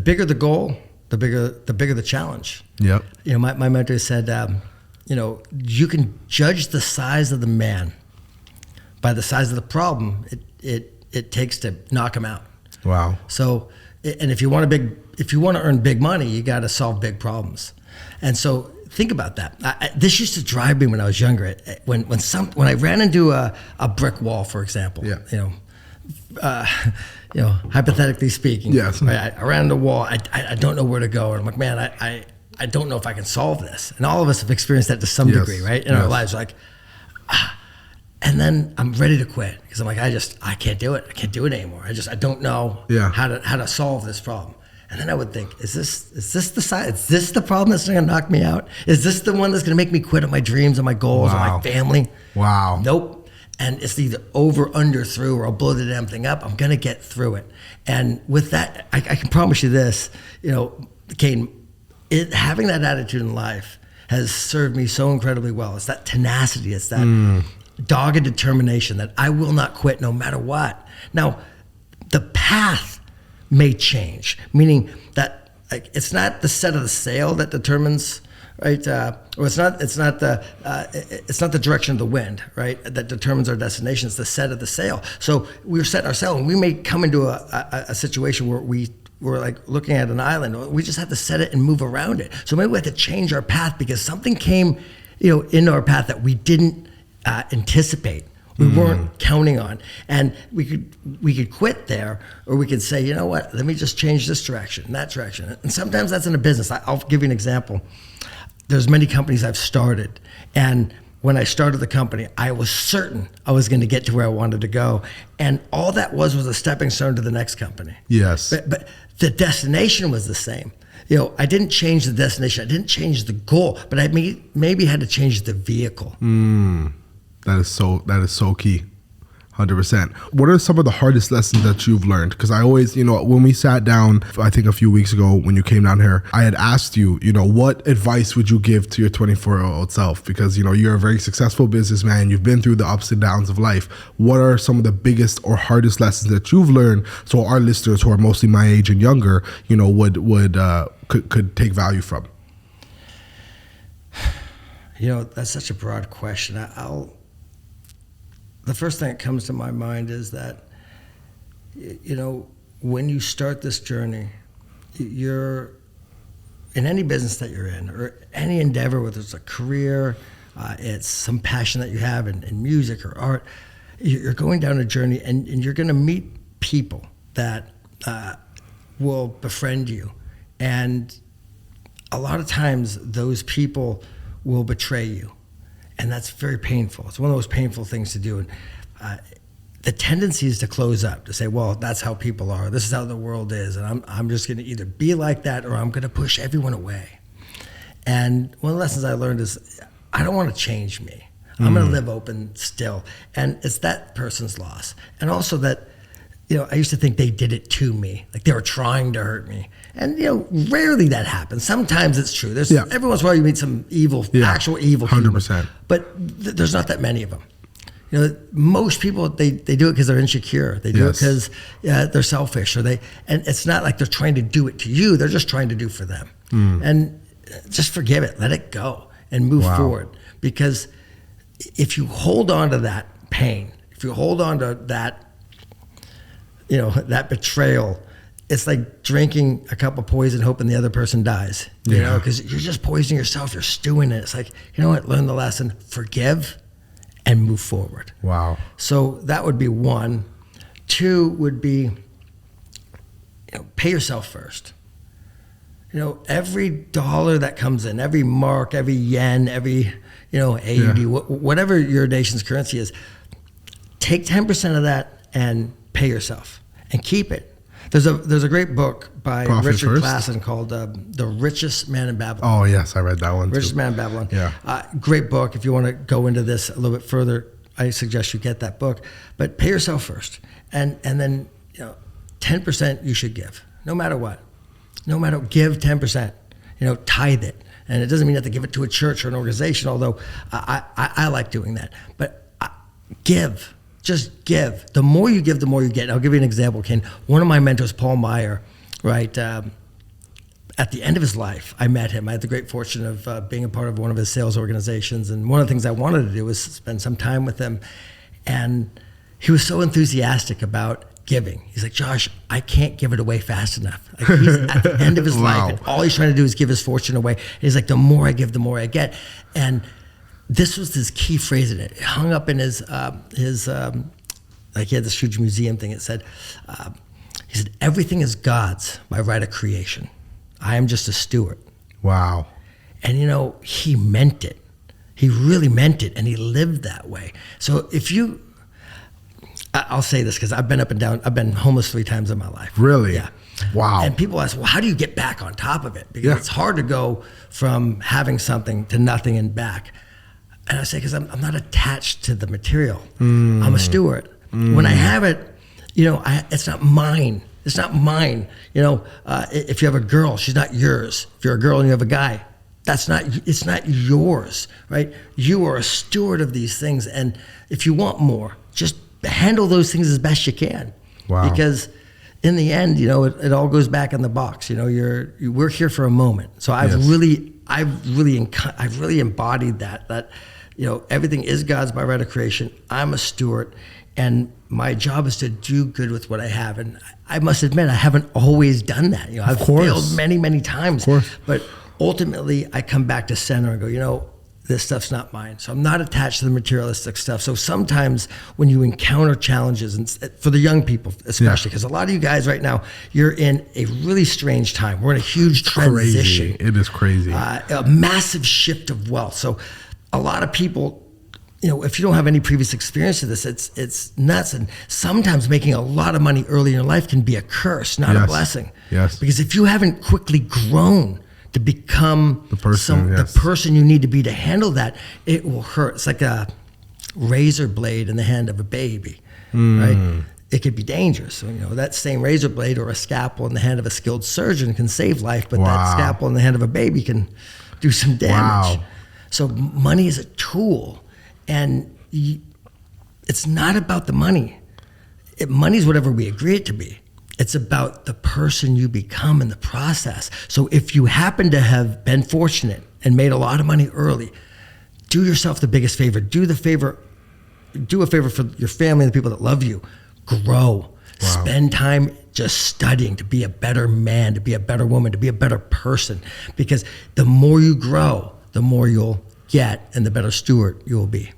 bigger the goal, the bigger the challenge. Yep. My mentor said, you can judge the size of the man by the size of the problem it takes to knock him out. Wow. So, and if you want to earn big money, you got to solve big problems. And so think about that. This used to drive me when I was younger. When I ran into a brick wall, for example. Yeah. Hypothetically speaking. Yes. Right, I ran into a wall. I don't know where to go. And I'm like, man, I don't know if I can solve this. And all of us have experienced that to some degree, right? In our lives, like, and then I'm ready to quit because I'm like, I can't do it. I can't do it anymore. I don't know how to solve this problem. And then I would think, is this the side? Is this the problem that's going to knock me out? Is this the one that's going to make me quit on my dreams and my goals and my family? Wow. Nope. And it's either over, under, through, or I'll blow the damn thing up. I'm going to get through it. And with that, I can promise you this, Kane, having that attitude in life has served me so incredibly well. It's that tenacity. It's that dogged determination that I will not quit no matter what. Now, the path may change, meaning that it's not the set of the sail that determines, right? Or it's not the direction of the wind, right? That determines our destination. It's the set of the sail. So we're setting our sail, and we may come into a situation where we're like looking at an island. We just have to set it and move around it. So maybe we have to change our path because something came, into our path that we didn't anticipate. We weren't counting on, and we could quit there, or we could say, you know what? Let me just change this direction, and that direction. And sometimes that's in a business. I'll give you an example. There's many companies I've started, and when I started the company, I was certain I was going to get to where I wanted to go, and all that was a stepping stone to the next company. Yes. But the destination was the same. I didn't change the destination. I didn't change the goal, but I maybe had to change the vehicle. That is so key. 100%. What are some of the hardest lessons that you've learned? Because I always, when we sat down, I think a few weeks ago when you came down here, I had asked you, what advice would you give to your 24-year-old self? Because, you're a very successful businessman. You've been through the ups and downs of life. What are some of the biggest or hardest lessons that you've learned so our listeners who are mostly my age and younger, could take value from? That's such a broad question. The first thing that comes to my mind is that, when you start this journey, you're in any business that you're in or any endeavor, whether it's a career, it's some passion that you have in music or art, you're going down a journey and you're going to meet people that will befriend you. And a lot of times those people will betray you. And that's very painful. It's one of those painful things to do. And the tendency is to close up, to say, well, that's how people are. This is how the world is. And I'm just going to either be like that or I'm going to push everyone away. And one of the lessons I learned is I don't want to change me. I'm going to live open still. And it's that person's loss. And also that, I used to think they did it to me, like they were trying to hurt me. And, rarely that happens. Sometimes it's true. There's every once in a while you meet some evil, actual evil 100%. People, but there's not that many of them. Most people, they do it because they're insecure. They do it because they're selfish, and it's not like they're trying to do it to you. They're just trying to do for them. And just forgive it, let it go, and move forward. Because if you hold on to that pain, if you hold on to that, that betrayal, it's like drinking a cup of poison hoping the other person dies, because you're just poisoning yourself, you're stewing it. It's like, learn the lesson, forgive and move forward. Wow. So that would be one. Two would be, pay yourself first. Every dollar that comes in, every mark, every yen, every, AUD, whatever your nation's currency is, take 10% of that and pay yourself and keep it. There's a great book by Richard Classen called The Richest Man in Babylon. Oh, yes, I read that one Richest Man in Babylon. Yeah. Great book. If you want to go into this a little bit further, I suggest you get that book. But pay yourself first. And then 10% you should give, no matter what. Give 10%. Tithe it. And it doesn't mean you have to give it to a church or an organization, although I like doing that. But give. Just give. The more you give, the more you get. And I'll give you an example, Kane. One of my mentors, Paul Meyer, right? at the end of his life, I met him. I had the great fortune of being a part of one of his sales organizations. And one of the things I wanted to do was spend some time with him. And he was so enthusiastic about giving. He's like, Josh, I can't give it away fast enough. Like, he's at the end of his life, and all he's trying to do is give his fortune away. And he's like, the more I give, the more I get. And this was his key phrase in it. It hung up in his like he had this huge museum thing. It said, he said, everything is God's by right of creation. I am just a steward. Wow. And he meant it. He really meant it, and he lived that way. So if you, I'll say this because I've been up and down. I've been homeless 3 times in my life. Really? Yeah. Wow. And people ask, well, how do you get back on top of it? Because it's hard to go from having something to nothing and back. And I say, because I'm not attached to the material. I'm a steward. When I have it, it's not mine. It's not mine. If you have a girl, she's not yours. If you're a girl and you have a guy, it's not yours, right? You are a steward of these things. And if you want more, just handle those things as best you can. Wow. Because in the end, it all goes back in the box. We're here for a moment. So I've really embodied that everything is God's by right of creation. I'm a steward, and my job is to do good with what I have. And I must admit, I haven't always done that. I've failed many, many times. But ultimately, I come back to center and go, this stuff's not mine. So I'm not attached to the materialistic stuff. So sometimes when you encounter challenges, and for the young people especially, because a lot of you guys right now, you're in a really strange time. We're in a huge transition. It is crazy. A massive shift of wealth. So a lot of people, if you don't have any previous experience of this, it's nuts. And sometimes making a lot of money early in your life can be a curse, not a blessing. Yes. Because if you haven't quickly grown to become the person you need to be to handle that, it will hurt. It's like a razor blade in the hand of a baby, right? It could be dangerous. So, that same razor blade or a scalpel in the hand of a skilled surgeon can save life, but that scalpel in the hand of a baby can do some damage. Wow. So money is a tool, and it's not about the money. Money is whatever we agree it to be. It's about the person you become in the process. So if you happen to have been fortunate and made a lot of money early, do yourself the biggest favor. Do a favor for your family and the people that love you. Grow. Spend time just studying to be a better man, to be a better woman, to be a better person. Because the more you grow, the more you'll get and the better steward you will be.